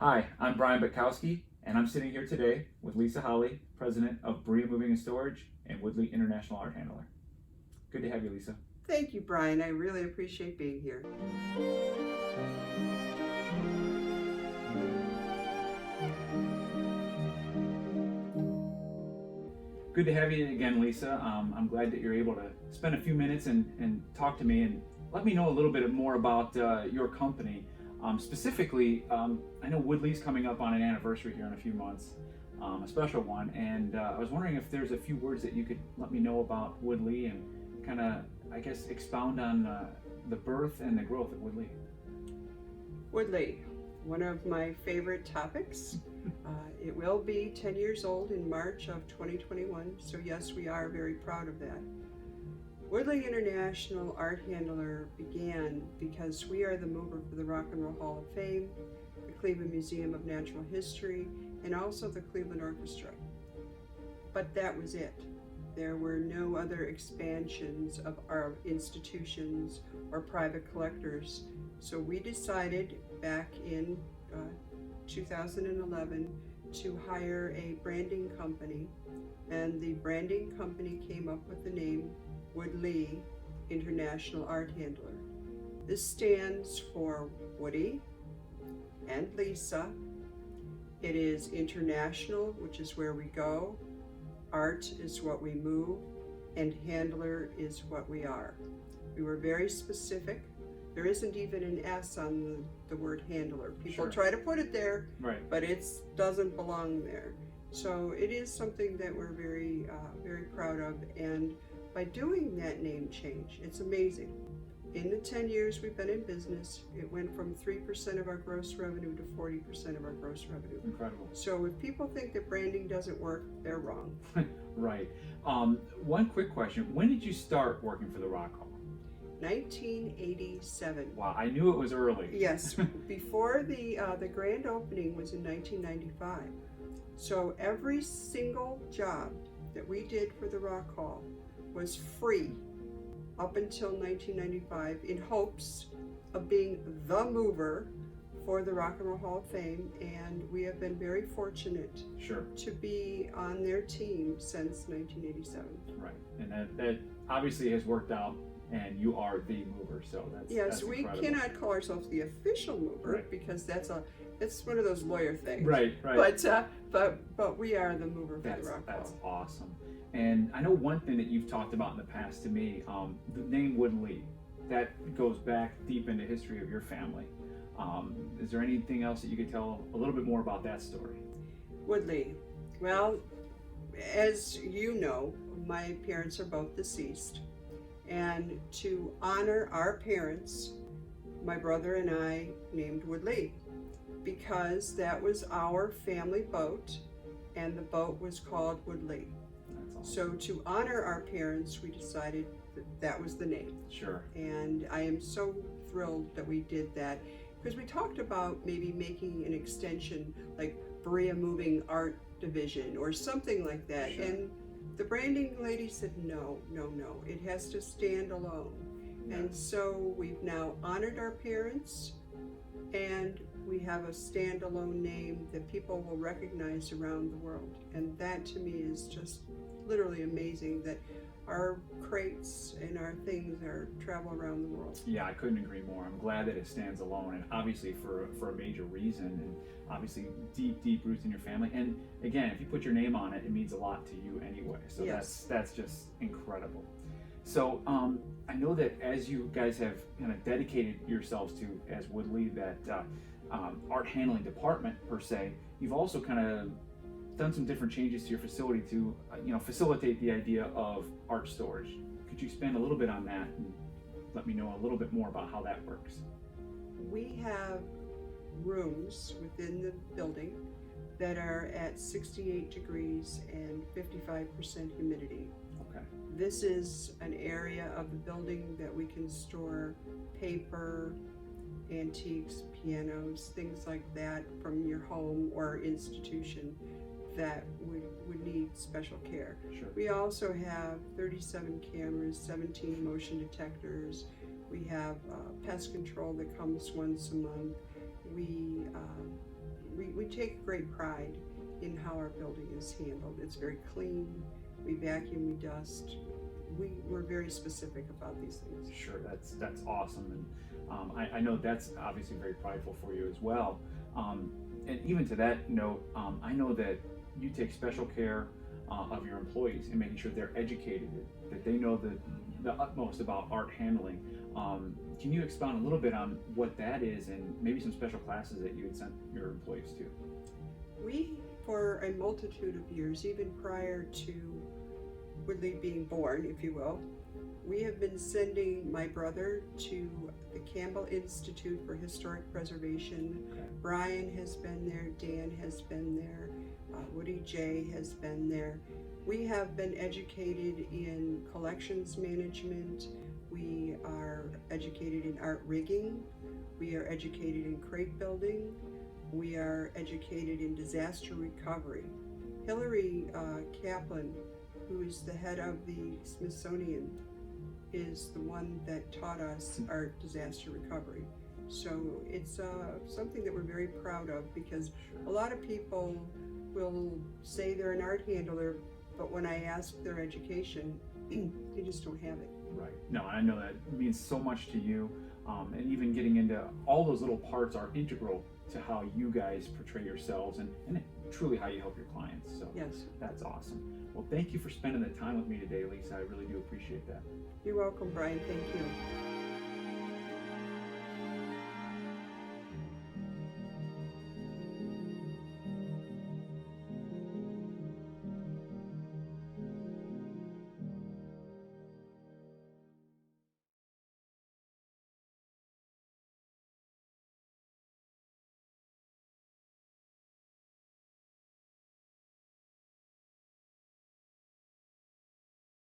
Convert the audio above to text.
Hi, I'm Brian Butkowski, and I'm sitting here today with Lisa Holly, President of Berea Moving and Storage and WOODLEE International Art Handler. Good to have you, Lisa. Thank you, Brian. I really appreciate being here. Good to have you again, Lisa. I'm glad that you're able to spend a few minutes and talk to me and let me know a little bit more about your company. Specifically, I know WOODLEE's coming up on an anniversary here in a few months, a special one, and I was wondering if there's a few words that you could let me know about WOODLEE and kind of, I guess, expound on the birth and the growth of WOODLEE. WOODLEE, one of my favorite topics. It will be 10 years old in March of 2021, so yes, we are very proud of that. WOODLEE International Art Handler began because we are the mover for the Rock and Roll Hall of Fame, the Cleveland Museum of Natural History, and also the Cleveland Orchestra. But that was it. There were no other expansions of our institutions or private collectors. So we decided back in 2011 to hire a branding company, and the branding company came up with the name WOODLEE International Art Handler. This stands for Woody and Lisa. It is international, which is where we go. Art is what we move, and handler is what we are. We were very specific. There isn't even an S on the word handler. People try to put it there, right, but it doesn't belong there. So it is something that we're very, very proud of. And by doing that name change, it's amazing. In the 10 years we've been in business, it went from 3% of our gross revenue to 40% of our gross revenue. Incredible. So if people think that branding doesn't work, they're wrong. Right. One quick question. When did you start working for the Rock Hall? 1987. Wow, I knew it was early. Yes, before the grand opening was in 1995. So every single job that we did for the Rock Hall was free up until 1995 in hopes of being the mover for the Rock and Roll Hall of Fame, and we have been very fortunate to be on their team since 1987. Right, and that obviously has worked out, and you are the mover, so that's we incredible. cannot call ourselves the official mover, because that's one of those lawyer things. Right. But we are the mover for the Rock Hall. That's awesome. And I know one thing that you've talked about in the past to me, the name WOODLEE, that goes back deep into history of your family. Is there anything else that you could tell a little bit more about that story? WOODLEE. Well, as you know, my parents are both deceased. And to honor our parents, my brother and I named WOODLEE because that was our family boat, and the boat was called WOODLEE. So to honor our parents, we decided that was the name. Sure. And I am so thrilled that we did that, because we talked about maybe making an extension like Berea Moving Art Division or something like that. Sure. And the branding lady said, no, it has to stand alone. Yes. And so we've now honored our parents, and we have a standalone name that people will recognize around the world. And that to me is just literally amazing, that our crates and our things travel around the world. Yeah, I couldn't agree more. I'm glad that it stands alone, and obviously for a major reason, and obviously deep roots in your family. And again, if you put your name on it, it means a lot to you anyway. So yes. that's just incredible. So I know that as you guys have kind of dedicated yourselves to, as WOODLEE, that art handling department per se, you've also kind of done some different changes to your facility to facilitate the idea of art storage. Could you expand a little bit on that and let me know a little bit more about how that works? We have rooms within the building that are at 68 degrees and 55% humidity. Okay. This is an area of the building that we can store paper, antiques, pianos, things like that from your home or institution that would need special care. Sure. We also have 37 cameras, 17 motion detectors. We have pest control that comes once a month. We we take great pride in how our building is handled. It's very clean. We vacuum, we dust. We're very specific about these things. Sure, that's awesome, and I know that's obviously very prideful for you as well. And even to that note, I know that you take special care of your employees and making sure they're educated, that they know the utmost about art handling. Can you expound a little bit on what that is and maybe some special classes that you had sent your employees to? We, for a multitude of years, even prior to WOODLEE being born, if you will, we have been sending my brother to the Campbell Institute for Historic Preservation. Okay. Brian has been there, Dan has been there, Woody J has been there. We have been educated in collections management. We are educated in art rigging. We are educated in crate building. We are educated in disaster recovery. Hillary Kaplan, who is the head of the Smithsonian, is the one that taught us art disaster recovery. So it's something that we're very proud of, because a lot of people will say they're an art handler, but when I ask their education, they just don't have it. Right. No, I know that means so much to you, and even getting into all those little parts are integral to how you guys portray yourselves and truly how you help your clients. So Yes. that's awesome. Well, thank you for spending the time with me today, Lisa. I really do appreciate that. You're welcome, Brian. Thank you.